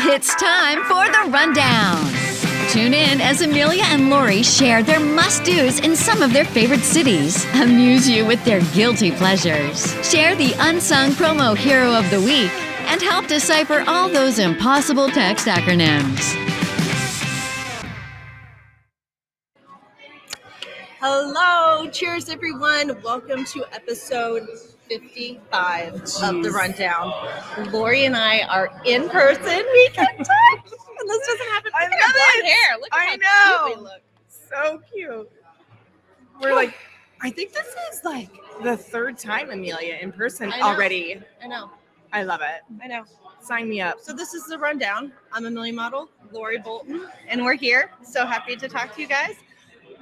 It's time for the rundown. Tune in as Amelia and Lori share their must-dos in some of their favorite cities, amuse you with their guilty pleasures, share the unsung promo hero of the week, and help decipher all those impossible text acronyms. Hello, cheers everyone. Welcome to episode 55 of the rundown. Lori and I are in person. We can touch. And this doesn't happen. I Look at our love blonde it. hair. Look at how cute we look. So cute. We're like, I think this is like the third time, Amelia, in person I know. already. I know. I love it. I know. Sign me up. So this is the rundown. I'm Amelia Madl, Lori Bolton, and we're here. So happy to talk to you guys.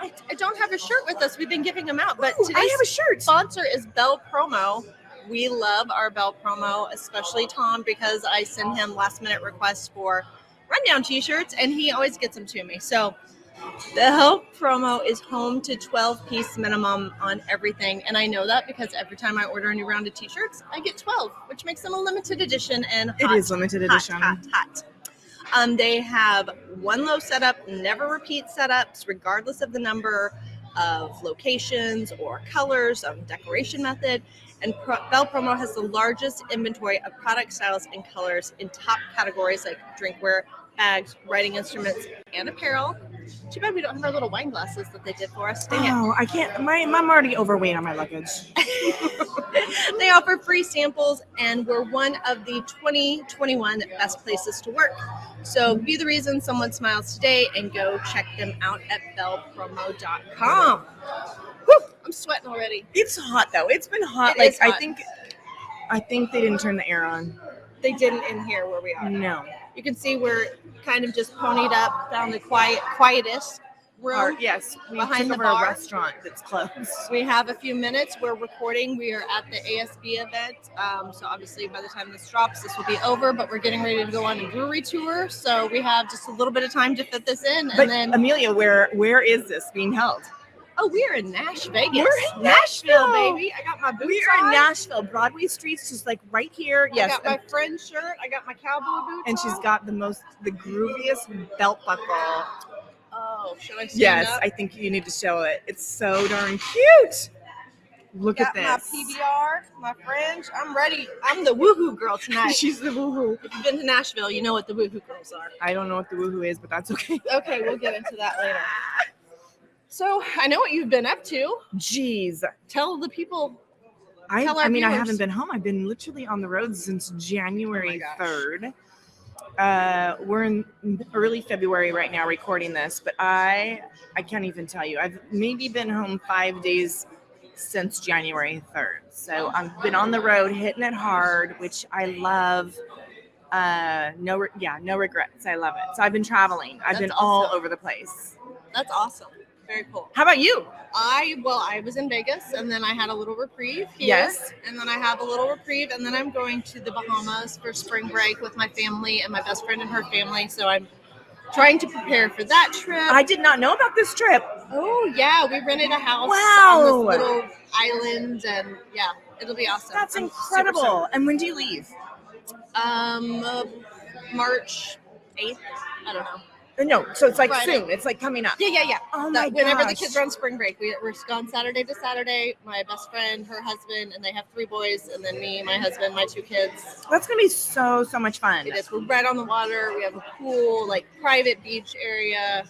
I don't have a shirt with us. We've been giving them out, but I have a shirt. Sponsor is BEL Promo. We love our BEL Promo, especially Tom, because I send him last minute requests for rundown t-shirts and he always gets them to me. So the BEL Promo is home to 12-piece minimum on everything. And I know that because every time I order a new round of t-shirts, I get 12, which makes them a limited edition and hot. It is limited edition. Hot. They have one low setup, never repeat setups, regardless of the number of locations or colors, decoration method. And BEL Promo has the largest inventory of product styles and colors in top categories like drinkware, bags, writing instruments, and apparel. Too bad we don't have our little wine glasses that they did for us. Dang it. Oh, I can't. I'm already overweight on my luggage. They offer free samples, and we're one of the 2021 best places to work. So be the reason someone smiles today and go check them out at belpromo.com. Whew, I'm sweating already. It's hot though. It's been hot. It is hot. I think they didn't turn the air on. They didn't in here where we are. No. You can see we're kind of just ponied up down the quietest room. Yes, we behind took the over bar. a restaurant that's closed. We have a few minutes. We're recording. We are at the ASB event. So obviously by the time this drops, this will be over, but we're getting ready to go on a brewery tour. So we have just a little bit of time to fit this in. But And then, Amelia, where is this being held? we are in Nashville. We're in Nashville, Nashville. baby. I got my boots We are on. in Nashville. Broadway Street's just like right here. I Yes. got my friend's shirt. I got my cowboy boots And she's on. got the grooviest belt buckle. Oh, should I stand Yes, up? I think you need to show it. It's so darn cute. Look Got at my this. PBR, my fringe. I'm ready. I'm the woohoo girl tonight. She's the woohoo. If you've been to Nashville, you know what the woohoo girls are. I don't know what the woohoo is, but that's okay. Okay, we'll get into that later. So I know what you've been up to. Jeez. Tell the people. I Tell our mean, I viewers. haven't been home. I've been literally on the road since January Oh my 3rd. We're in early February right now recording this, but I can't even tell you. I've maybe been home 5 days since January 3rd. So I've been on the road hitting it hard, which I love. No regrets. I love it. So I've been traveling. I've That's been all awesome. over the place. That's awesome. Very cool. How about you? I was in Vegas and then I had a little reprieve here. Yes. And then I have a little reprieve and then I'm going to the Bahamas for spring break with my family and my best friend and her family. So I'm trying to prepare for that trip. I did not know about this trip. Oh yeah, we rented a house Wow. on this little island and yeah, it'll be awesome. That's I'm incredible. super And when do you leave? stoked. March 8th. I don't know. No, so it's like Friday. soon. It's like coming up. Yeah. Oh my gosh. Whenever the kids are on spring break, we're gone Saturday to Saturday. My best friend, her husband, and they have 3 boys, and then me, my husband, my 2 kids. That's gonna be so much fun. It is. We're right on the water. We have a pool, like private beach area.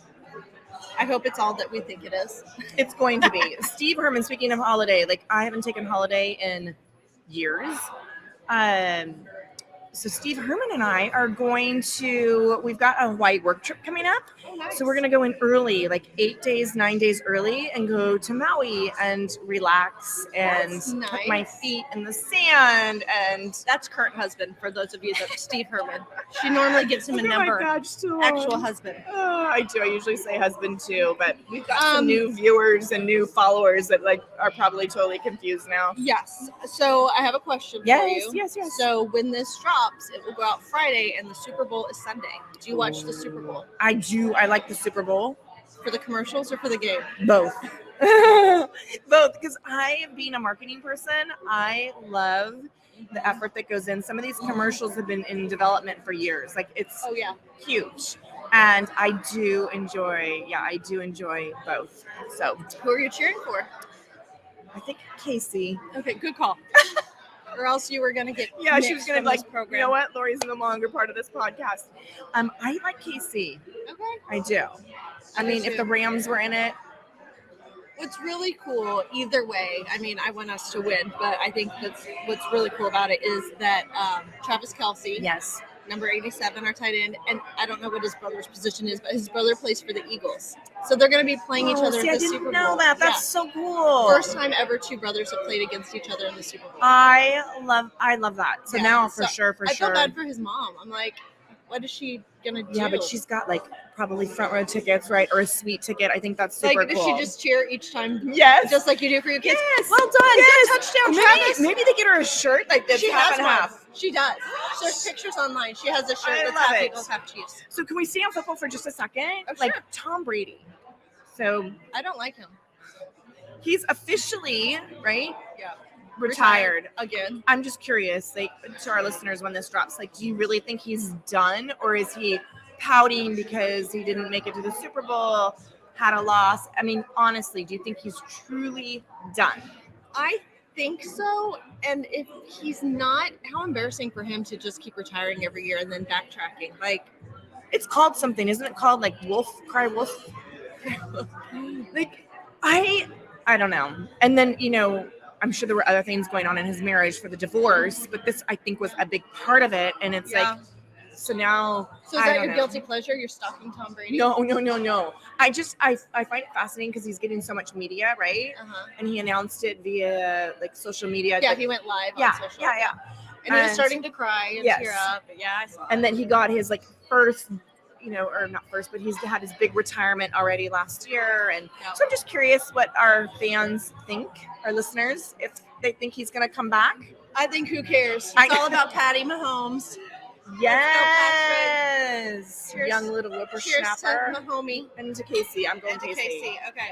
I hope it's all that we think it is. It's going to be. Steve Herman, speaking of holiday, like I haven't taken holiday in years. So Steve Herman and I are we've got a Hawaii work trip coming up. Oh, nice. So we're going to go in early, like 9 days early, and go to Maui and relax and That's put nice. my feet in the sand. And That's current husband for those of you that Steve Herman. She normally gives him a number. Actual husband. I do. I usually say husband too, but we've got Um, some new viewers and new followers that like are probably totally confused now. Yes. So I have a question for Yes, you. yes. So when this drops, it will go out Friday, and the Super Bowl is Sunday. Do you watch the Super Bowl I do. I like the Super Bowl. for the commercials or for the game? Both. Both. Because being a marketing person, I love the effort that goes in. Some of these commercials have been in development for years. Like it's Oh yeah. huge. And I do enjoy both. So Who are you cheering for? I think Casey. Okay, good call. Or else you were gonna get Yeah, she was gonna from like, this program. you know what? Lori's no longer part of this podcast. I like Casey. Okay. I do. I mean, if the Rams were in it, What's really cool, either way, I mean, I want us to win, but I think that's what's really cool about it is that Travis Kelce, yes. number 87, our tight end, and I don't know what his brother's position is, but his brother plays for the Eagles. So they're going to be playing each other See, at I the didn't Super Bowl. know that. That's so cool. First time ever two brothers have played against each other in the Super Bowl. I love that. So Yeah, now for so sure. I feel bad for his mom. I'm like, what is she gonna do? Yeah, but she's got like probably front row tickets, right? Or a suite ticket. I think that's super like, cool. does she just cheer each time? Yes. Just like you do for your kids? Yes. Well done. Yes. Good touchdown, Travis. Maybe they get her a shirt like this, She half has and one. half. She does. There's pictures online. She has a shirt I that's love half it. Eagles, half Chiefs. So can we stay on football for just a second? Oh, like sure. Tom Brady. So I don't like him. he's officially, right? Yeah. Retired. Again. I'm just curious, like to our listeners when this drops, like, do you really think he's done, or is he pouting because he didn't make it to the Super Bowl, had a loss? I mean, honestly, do you think he's truly done? I think so. And if he's not, how embarrassing for him to just keep retiring every year and then backtracking. Like, It's called something, isn't it? Called like Wolf Cry Wolf. Like I don't know. And then, you know, I'm sure there were other things going on in his marriage for the divorce, but this I think was a big part of it. And it's like, so now. So is that your guilty pleasure? You're stalking Tom Brady? No. I find it fascinating because he's getting so much media, right? Uh-huh. And he announced it via like social media. Yeah, like, he went live yeah, on social. yeah. And he was starting to cry and Yes. tear up. Yeah, I saw And then he got his like first, you know, or not first, but he's had his big retirement already last year. And so I'm just curious what our fans think, our listeners, if they think he's going to come back. I think who cares? It's all about Patty Mahomes. Yes. Cheers. Young little Cheers whippersnapper. to Mahomie. And to Casey. I'm going And to Casey. Casey. Okay.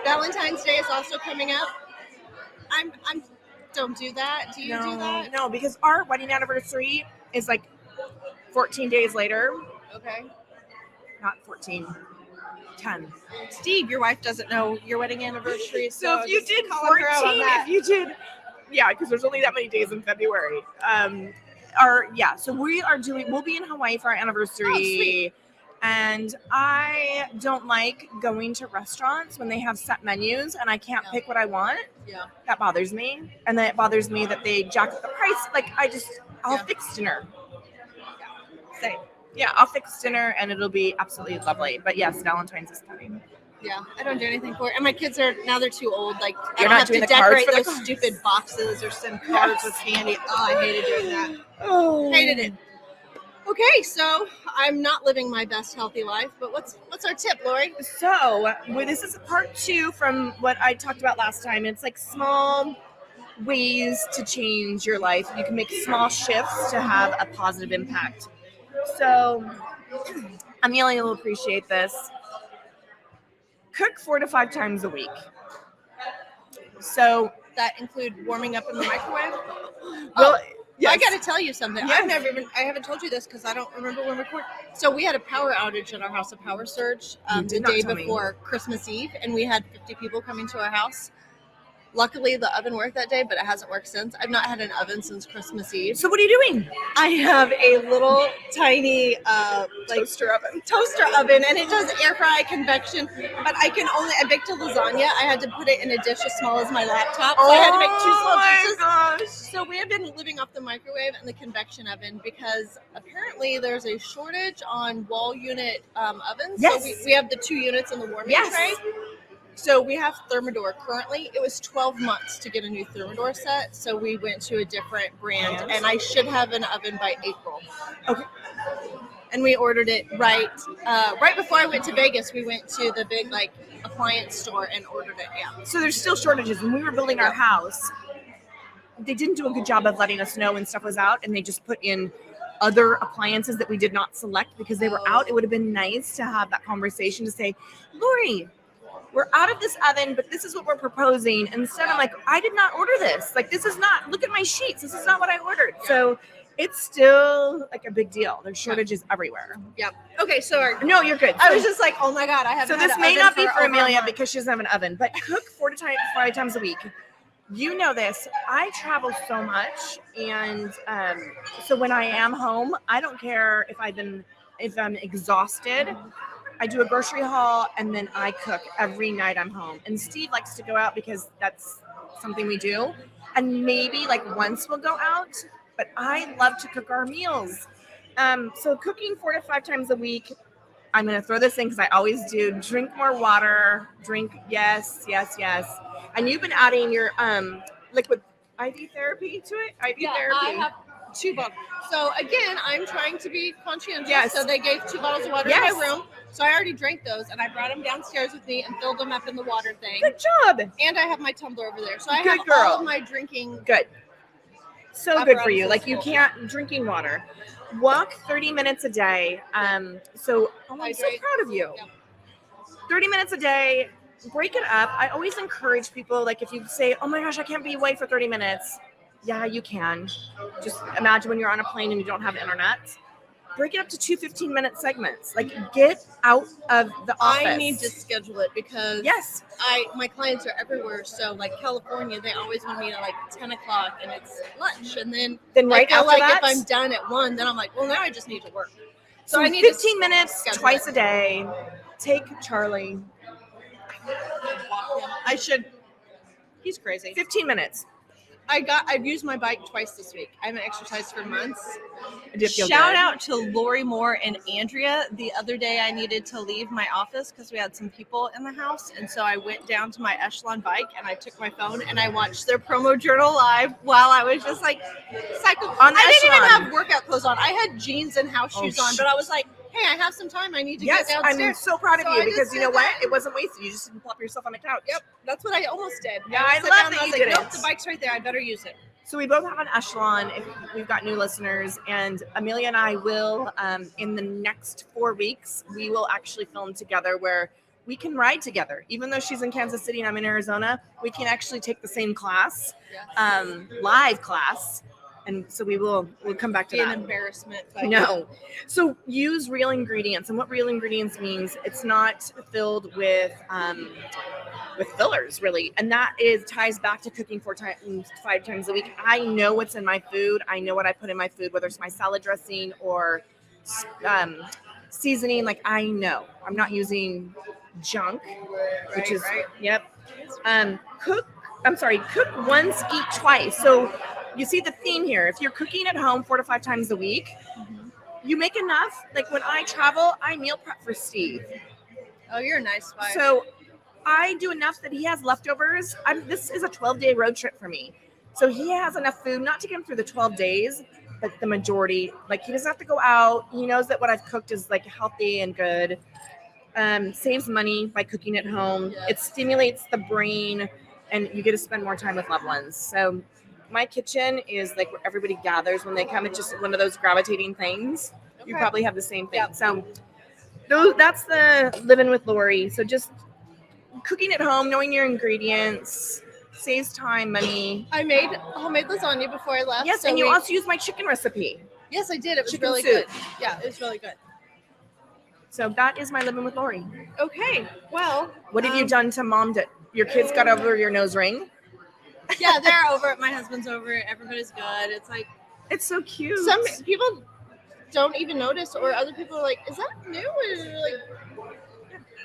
Valentine's Day is also coming up. I'm don't do that. Do you do that? No, because our wedding anniversary is like 14 days later. Okay. Not 14. 10. Steve, your wife doesn't know your wedding anniversary. So if you just did calling her out on 14, that. if you did, yeah, because there's only that many days in February. So we'll be in Hawaii for our anniversary. Oh, sweet. And I don't like going to restaurants when they have set menus and I can't pick what I want. Yeah. That bothers me. And then it bothers me that they jack up the price. Like I'll fix dinner. Same. Yeah, I'll fix dinner and it'll be absolutely lovely. But yes, Valentine's is coming. Yeah, I don't do anything for it. And my kids they're too old. Like, I You're don't not have doing to the cards decorate for the those cards. stupid boxes or send cards with candy. Oh, I hated doing that. Oh. Hated it. Okay, so I'm not living my best healthy life, but what's our tip, Lori? So, this is part 2 from what I talked about last time. It's like small ways to change your life. You can make small shifts to have a positive impact. So, Amelia will appreciate this. Cook 4 to 5 times a week. So, That include warming up in the microwave? well, yes. I got to tell you something. Yes. I haven't told you this because I don't remember when we recorded. So we had a power outage in our house, a power surge You the did not day tell me. before Christmas Eve, and we had 50 people coming to our house. Luckily, the oven worked that day, but it hasn't worked since. I've not had an oven since Christmas Eve. So what are you doing? I have a little tiny Toaster oven. toaster oven, and it does air fry convection, but I baked a lasagna. I had to put it in a dish as small as my laptop, so I had to make 2 small dishes. Gosh. So we have been living off the microwave and the convection oven because apparently there's a shortage on wall unit ovens. Yes. So we have the 2 units in the warming Yes. tray. So we have Thermador currently. It was 12 months to get a new Thermador set, so we went to a different brand, and I should have an oven by April. Okay. And we ordered it right before I went to Vegas. We went to the big appliance store and ordered it. Yeah. So there's still shortages. When we were building our house, they didn't do a good job of letting us know when stuff was out, and they just put in other appliances that we did not select because they were out. It would have been nice to have that conversation to say, Lori, we're out of this oven, but this is what we're proposing. Instead, I'm like, I did not order this. Like, this is not, look at my sheets. This is not what I ordered. So it's still like a big deal. There's shortages everywhere. Yeah. Okay, so No, you're good. I was just like, oh my God, I haven't So had this an may oven not be for over a Amelia month. because she doesn't have an oven, but cook 5 times a week. You know this. I travel so much, and so when I am home, I don't care if I'm exhausted. I do a grocery haul, and then I cook every night I'm home. And Steve likes to go out because that's something we do. And maybe like once we'll go out, but I love to cook our meals. So cooking 4 to 5 times a week. I'm going to throw this in because I always do. Drink more water. Yes. And you've been adding your liquid IV therapy to it? IV therapy. I have 2 bottles. So again, I'm trying to be conscientious. Yes. So they gave 2 bottles of water in my room. So I already drank those, and I brought them downstairs with me and filled them up in the water thing. Good job. And I have my tumbler over there. So I Good have girl. all of my drinking. Good. So good for you. apparatuses Like you full. can't drinking water. Walk 30 minutes a day. So I'm so Hydrate. proud of you. Yeah. 30 minutes a day. Break it up. I always encourage people, like if you say, oh my gosh, I can't be away for 30 minutes. Yeah, you can. Just imagine when you're on a plane and you don't have internet. Break it up to 2 15-minute segments. Like get out of the office. I need to schedule it because Yes. my clients are everywhere. So like California, they always want me at like 10 o'clock and it's lunch. And then Then I feel after like that, if I'm done at 1, then I'm like, well, now I just need to work. so I need 15 to minutes schedule twice it. a day. Take Charlie. I should. He's crazy. 15 minutes. I've used my bike twice this week. I haven't exercised for months. I did feel Shout good. out to Lori Moore and Andrea. The other day I needed to leave my office because we had some people in the house. And so I went down to my Echelon bike and I took my phone and I watched their promo journal live while I was just like cycle. On I didn't even Echelon. have workout clothes on. I had jeans and house shoes on, but I was like, hey, I have some time. I need to Yes, get I'm downstairs. so proud of So you I just because you did know what? that. It wasn't wasted. You just didn't plop yourself on the couch. Yep, that's what I almost did. Yeah, I sat love down and that I you was like, did nope, it. the bike's right there. I better use it. So we both have an Echelon. If we've got new listeners, and Amelia and I will, in the next 4 weeks, we will actually film together where we can ride together. Even though she's in Kansas City and I'm in Arizona, we can actually take the same class, live class. And so we'll come back to Be an that. embarrassment. But No. So use real ingredients. And what real ingredients means, it's not filled with fillers, really. And that ties back to cooking 5 times a week. I know what's in my food. I know what I put in my food, whether it's my salad dressing or seasoning. Like I know. I'm not using junk, which is, yep. Cook once, eat twice. So you see the theme here. If you're cooking at home 4 to 5 times a week, you make enough. Like when I travel, I meal prep for Steve. Oh, you're a nice wife. So I do enough that he has leftovers. This is a 12-day road trip for me. So he has enough food, not to get him through the 12 days, but the majority. Like he doesn't have to go out. He knows that what I've cooked is like healthy and good. Saves money by cooking at home. Yes. It stimulates the brain, and you get to spend more time with loved ones. So my kitchen is like where everybody gathers when they come. It's just one of those gravitating things. Okay. You probably have the same thing. Yep. So that's the living with Lori. So just cooking at home, knowing your ingredients, saves time, money. I made homemade lasagna before I left. Yes, so and you also use my chicken recipe. Yes, I did. It was chicken really soup. good. Yeah, it was really good. So that is my living with Lori. Okay, well. What have you done to mom? Your kids got over your nose ring? Yeah, they're over it. My husband's over it. Everybody's good. It's like It's so cute. some people don't even notice, or other people are like, "Is that new?" Or like,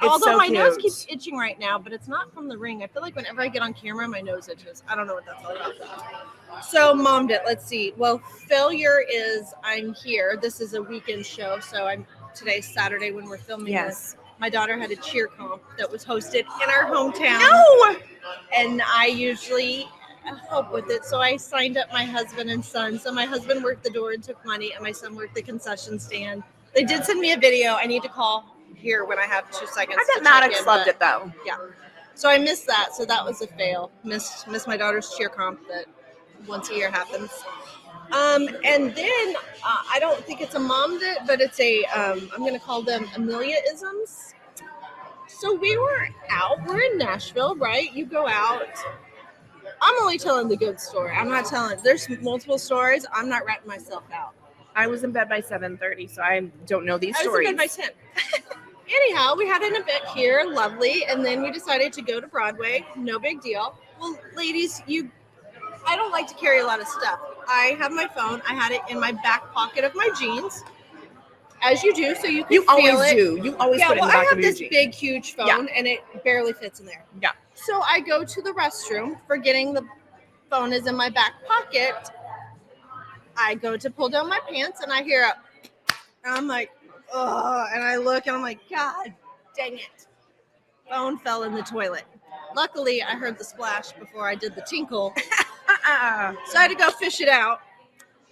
although so my nose cute. keeps itching right now, but it's not from the ring. I feel like whenever I get on camera, my nose itches. I don't know what that's all about. So mommed it. Let's see. Well, failure is I'm here. This is a weekend show, so today's Saturday when we're filming this. My daughter had a cheer comp that was hosted in our hometown. No! And I usually help with it. So I signed up my husband and son. So my husband worked the door and took money, and my son worked the concession stand. They did send me a video. I need to call here when I have 2 seconds. I bet Maddox loved it though. Yeah. So I missed that. So that was a fail. Missed my daughter's cheer comp that once a year happens. And then I don't think it's a mommed it, but it's a I'm going to call them Amelia-isms. So we were out. We're in Nashville, right? You go out. I'm only telling the good story. I'm not telling. There's multiple stories. I'm not ratting myself out. I was in bed by 7:30, so I don't know these I was stories. in bed by 10. Anyhow, we had an event here, lovely, and then we decided to go to Broadway. No big deal. Well, ladies, I don't like to carry a lot of stuff. I have my phone. I had it in my back pocket of my jeans, as you do, so you can feel it. You always put it in the back I have of your this jeans. big, huge phone, and it barely fits in there. Yeah. So I go to the restroom, forgetting the phone is in my back pocket. I go to pull down my pants, and I hear and I'm like, oh, and I look, and I'm like, God dang it. Phone fell in the toilet. Luckily, I heard the splash before I did the tinkle. So I had to go fish it out.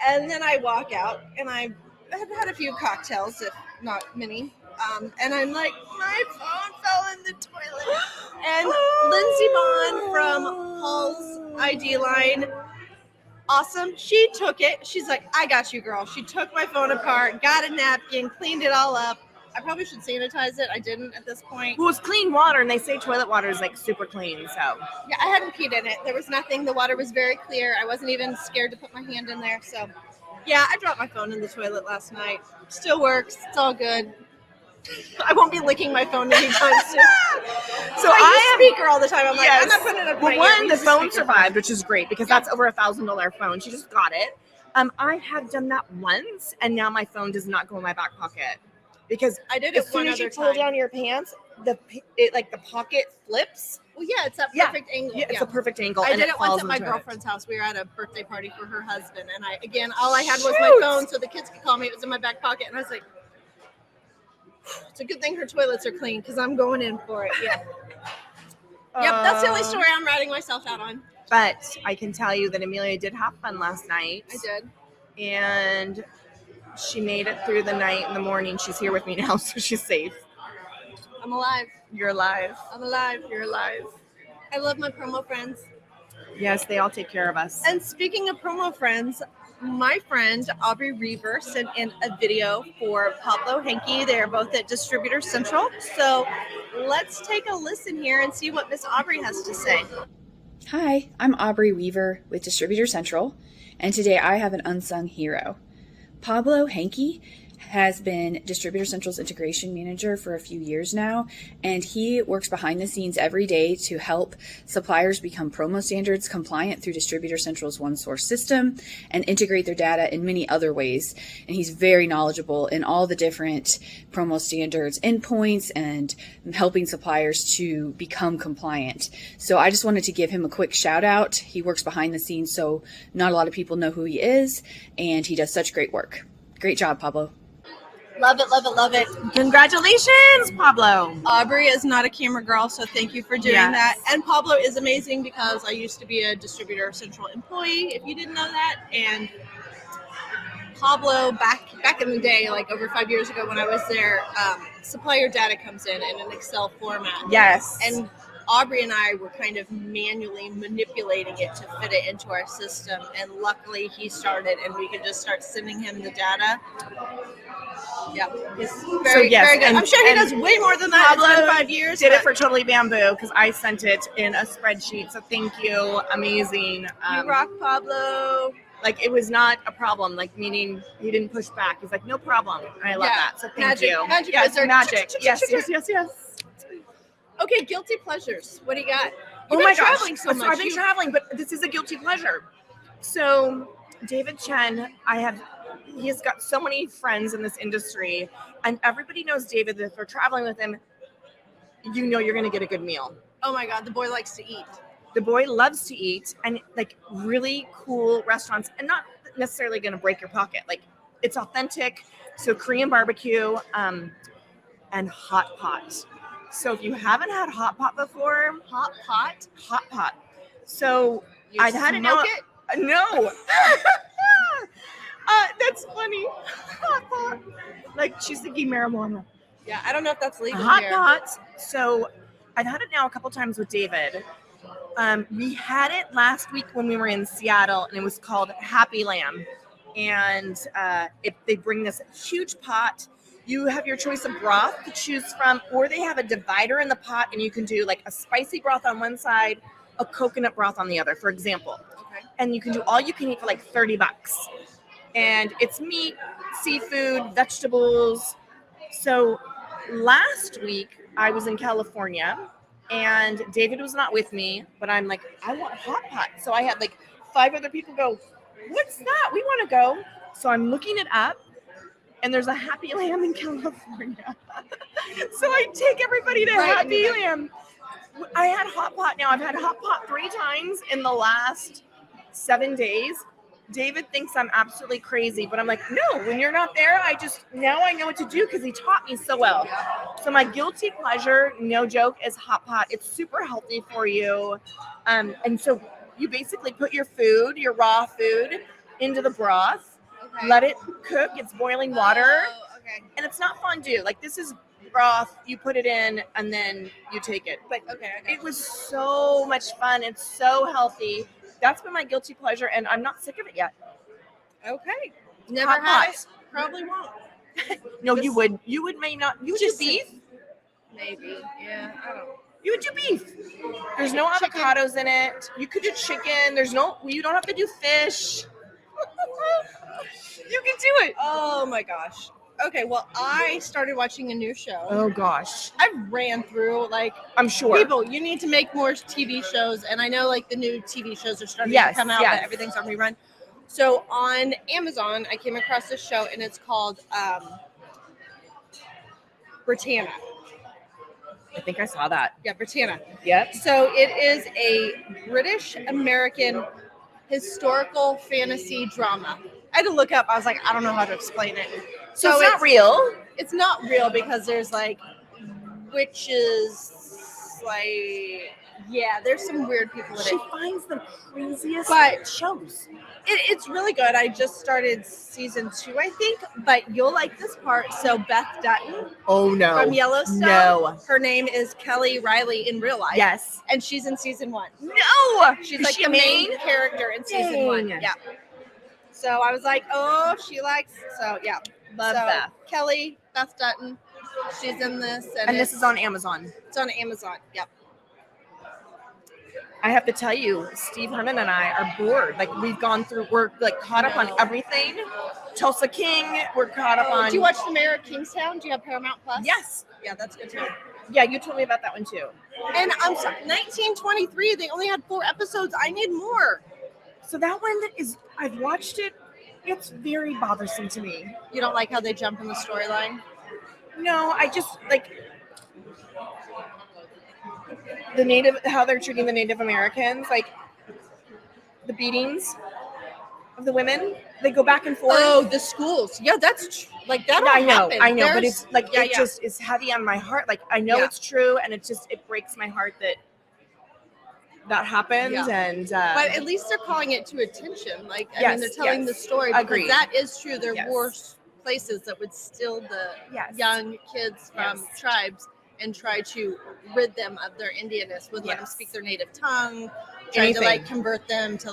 And then I walk out, and I have had a few cocktails, if not many. And I'm like, my phone fell in the toilet. And Lindsay Bond from Paul's ID line, awesome. She took it. She's like, I got you, girl. She took my phone apart, got a napkin, cleaned it all up. I probably should sanitize it. I didn't at this point. Well, it's clean water, and they say toilet water is like super clean. So yeah, I hadn't peed in it. There was nothing. The water was very clear. I wasn't even scared to put my hand in there. So yeah, I dropped my phone in the toilet last night. Still works. It's all good. I won't be licking my phone anytime soon. So I use speaker all the time. I'm like, I'm not putting it up my ear. One, the phone survived, which is great because that's over $1,000 phone. She just got it. I have done that once, and now my phone does not go in my back pocket because I did it as soon as you pull down your pants, the pocket flips. Well, yeah, it's that perfect angle. Yeah, it's a perfect angle. I and did it once at my girlfriend's house. We were at a birthday party for her husband, and all I had was my phone, so the kids could call me. It was in my back pocket, and I was like, it's a good thing her toilets are clean because I'm going in for it. Yeah. Yep, that's the only story I'm ratting myself out on. But I can tell you that Amelia did have fun last night. I did. And she made it through the night. In the morning, she's here with me now, so she's safe. I'm alive. You're alive. I'm alive. You're alive. I love my promo friends. Yes, they all take care of us. And speaking of promo friends, my friend Aubrey Reaver sent in a video for Pablo Henke. They're both at Distributor Central. So let's take a listen here and see what Miss Aubrey has to say. Hi, I'm Aubrey Weaver with Distributor Central, and today I have an unsung hero. Pablo Henke has been Distributor Central's integration manager for a few years now, and he works behind the scenes every day to help suppliers become promo standards compliant through Distributor Central's one source system and integrate their data in many other ways. And he's very knowledgeable in all the different promo standards endpoints and helping suppliers to become compliant. So I just wanted to give him a quick shout out. He works behind the scenes, so not a lot of people know who he is, and he does such great work. Great job, Pablo. Love it, love it, love it. Congratulations, Pablo. Aubrey is not a camera girl, so thank you for doing that. And Pablo is amazing because I used to be a Distributor Central employee, if you didn't know that. And Pablo, back in the day, like over 5 years ago when I was there, supplier data comes in an Excel format. Yes. And Aubrey and I were kind of manually manipulating it to fit it into our system. And luckily he started and we could just start sending him the data. Yeah, he's very good. I'm sure he does way more than that. Pablo It's been 5 years. Did it for Totally Bamboo because I sent it in a spreadsheet. So thank you. Amazing. You rock, Pablo. Like it was not a problem. Like meaning he didn't push back. He's like, no problem. And I love that. So thank you. Magic. Yes, Wizard. magic. Yes. Okay, guilty pleasures. What do you got? Oh my gosh. Traveling so much. I've been traveling, but this is a guilty pleasure. So David Chen, he has got so many friends in this industry, and everybody knows David. That if they're traveling with him, you know you're going to get a good meal. Oh my God, the boy likes to eat. The boy loves to eat, and like really cool restaurants, and not necessarily going to break your pocket. Like it's authentic. So Korean barbecue, and hot pot. So if you haven't had hot pot before, hot pot. So I've had it now. No. That's funny. Hot pot. Like she's thinking marijuana. Yeah, I don't know if that's legal Hot here. pot. So I've had it now a couple times with David. We had it last week when we were in Seattle, and it was called Happy Lamb. And they bring this huge pot, You have your choice of broth to choose from, or they have a divider in the pot, and you can do like a spicy broth on one side, a coconut broth on the other, for example. Okay. And you can do all you can eat for like $30. And it's meat, seafood, vegetables. So last week I was in California and David was not with me, but I'm like, I want hot pot. So I had like 5 other people go, what's that? We want to go. So I'm looking it up and there's a Happy Lamb in California. So I take everybody to Happy Lamb. I had hot pot now. I've had hot pot 3 times in the last 7 days. David thinks I'm absolutely crazy, but I'm like, no, when you're not there, now I know what to do because he taught me so well. So my guilty pleasure, no joke, is hot pot. It's super healthy for you. And so you basically put your food, your raw food, into the broth, let it cook. It's boiling water. Okay. And it's not fondue. Like this is broth, you put it in and then you take it. But it was so much fun. It's so healthy. That's been my guilty pleasure, and I'm not sick of it yet. Okay. Never Hot had pot. it. Probably won't. No, you would. You would may not. You would do beef. Maybe. Yeah. I don't know. You would do beef. There's no avocados in it. You could do chicken. You don't have to do fish. You can do it. Oh my gosh. Okay, well, I started watching a new show. Oh gosh. I ran through I'm sure. people, you need to make more TV shows, and I know the new TV shows are starting to come out, but everything's on rerun. So on Amazon, I came across this show, and it's called Britannia. I think I saw that. Yeah, Britannia. Yep. So it is a British American historical fantasy drama. I had to look up. I was like, I don't know how to explain it. So it's not real. It's not real because there's witches, there's some weird people in it. She finds the craziest shows. It's really good. I just started season 2, I think, but you'll like this part. So Beth Dutton. Oh no. From Yellowstone. No. Her name is Kelly Riley in real life. Yes. And she's in season 1. No. She's like the main character in season 1. Yeah. So I was like, oh, she likes. So yeah. Love Beth. Kelly, Beth Dutton. She's in this. And this is on Amazon. It's on Amazon. Yep. I have to tell you, Steve Herman and I are bored. We've gone through, we're caught up on everything. Tulsa King, we're caught up on. Do you watch The Mayor of Kingstown? Do you have Paramount Plus? Yes. Yeah, that's good too. Yeah, you told me about that one too. And I'm sorry, 1923, they only had 4 episodes. I need more. So that one I've watched it. It's very bothersome to me. You don't like how they jump in the storyline? No, I just how they're treating the Native Americans, the beatings of the women. They go back and forth. Oh, the schools. Yeah, that's that. I know, but it's just is heavy on my heart. I know it's true, and it breaks my heart that happened. Yeah. And but at least they're calling it to attention. They're telling the story. Agreed. That is true. There were places that would steal the young kids from tribes and try to rid them of their Indianness, would let them speak their native tongue, trying to convert them to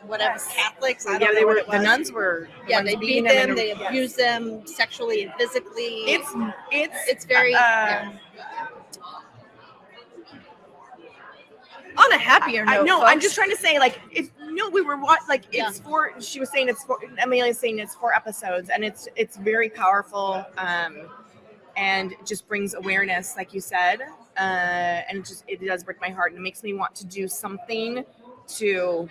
whatever Catholics. I don't know what it was. The nuns were. Yeah, they beat them. They abuse them sexually and physically. It's very. On a happier note. No, I'm just trying to say, we were it's 4. She was saying it's 4. Amelia's saying it's 4 episodes, and it's very powerful, and it just brings awareness, like you said, and it does break my heart, and it makes me want to do something to,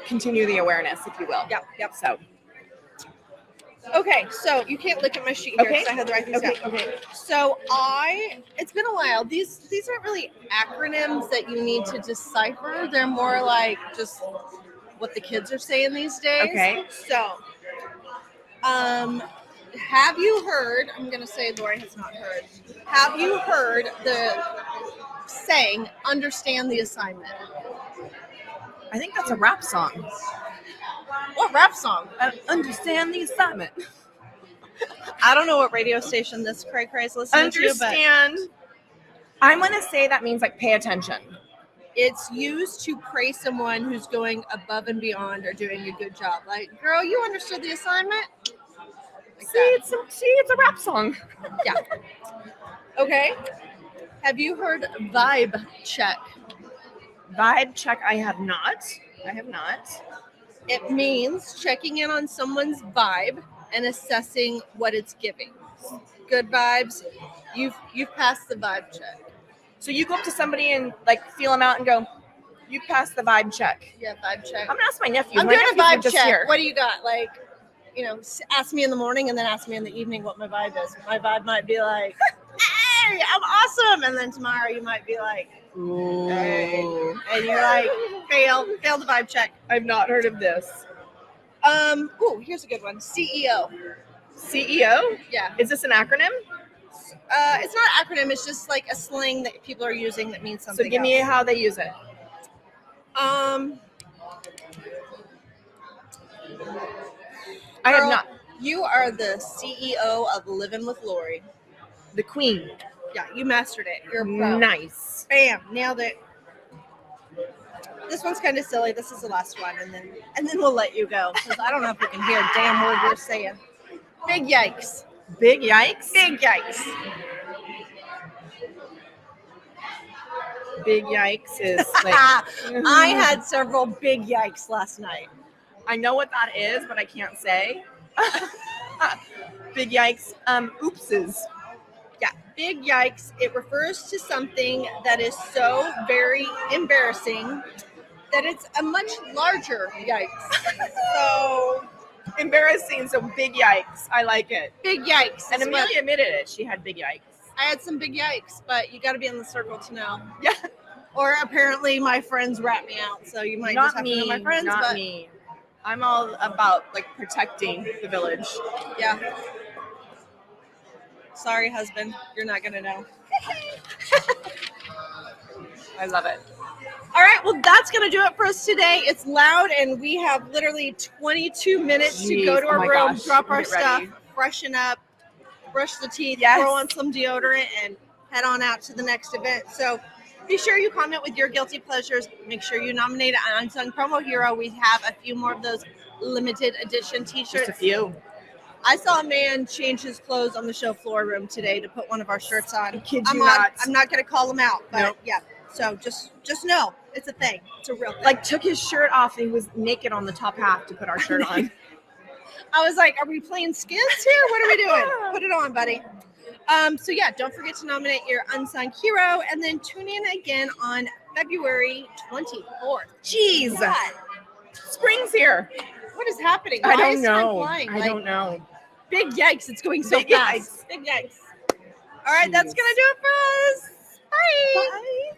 continue the awareness, if you will. Yep. So. Okay, so you can't look at my sheet here because I had to write these down. Okay. So it's been a while. These aren't really acronyms that you need to decipher. They're more just what the kids are saying these days. Okay. So, have you heard? I'm gonna say Lori has not heard. Have you heard the saying "understand the assignment"? I think that's a rap song. What rap song? Understand the assignment. I don't know what radio station this cray is listening to, but I'm going to say that means pay attention. It's used to praise someone who's going above and beyond or doing a good job. Girl, you understood the assignment? Like See, it's a rap song. yeah. Okay. Have you heard vibe check? Vibe check. I have not. It means checking in on someone's vibe and assessing what it's giving. Good vibes, you've passed the vibe check. So you go up to somebody and like feel them out and go, "You passed the vibe check." Yeah, vibe check. I'm gonna ask my nephews. I'm My doing a nephews are vibe just check. here. What do you got? Like, ask me in the morning and then ask me in the evening what my vibe is. My vibe might be like, "Hey, I'm awesome," and then tomorrow you might be like, Ooh. "Hey," and you're like, fail the vibe check. I've not heard of this. Here's a good one. CEO. CEO? Yeah. Is this an acronym? It's not an acronym. It's just like a slang that people are using that means something. So give me how they use it. I have not. You are the CEO of Living with Lori. The queen. Yeah, you mastered it. You're a pro. Nice. Bam, nailed it. This one's kind of silly. This is the last one, and then we'll let you go because I don't know if you can hear a damn word you're saying. Big yikes. Big yikes. Big yikes. Big yikes is like. I had several big yikes last night. I know what that is, but I can't say. Big yikes. Oopses. Yeah, big yikes. It refers to something that is so very embarrassing that it's a much larger yikes. So embarrassing. So big yikes. I like it. Big yikes. And Amelia admitted it. She had big yikes. I had some big yikes, but you got to be in the circle to know. Yeah. Or apparently my friends rat me out, so you might just have to know my friends. Not me. I'm all about like protecting the village. Yeah. Sorry, husband. You're not gonna know. I love it. All right, well, that's going to do it for us today. It's loud, and we have literally 22 minutes to go to our room, drop our stuff, freshen up, brush the teeth, throw on some deodorant, and head on out to the next event. So be sure you comment with your guilty pleasures. Make sure you nominate an Unsung Promo Hero. We have a few more of those limited edition t-shirts. Just a few. I saw a man change his clothes on the show floor room today to put one of our shirts on. I'm not going to call him out, but yeah. So just know it's a thing. It's a real thing. Like took his shirt off and he was naked on the top half to put our shirt on. I was like, are we playing skins here? What are we doing? Put it on, buddy. So yeah, don't forget to nominate your Unsung Hero and then tune in again on February 24th. Jeez. God. Spring's here. What is happening? I don't know. I don't know. Big yikes. It's going so fast. Big yikes. All right, that's going to do it for us. Bye. Bye.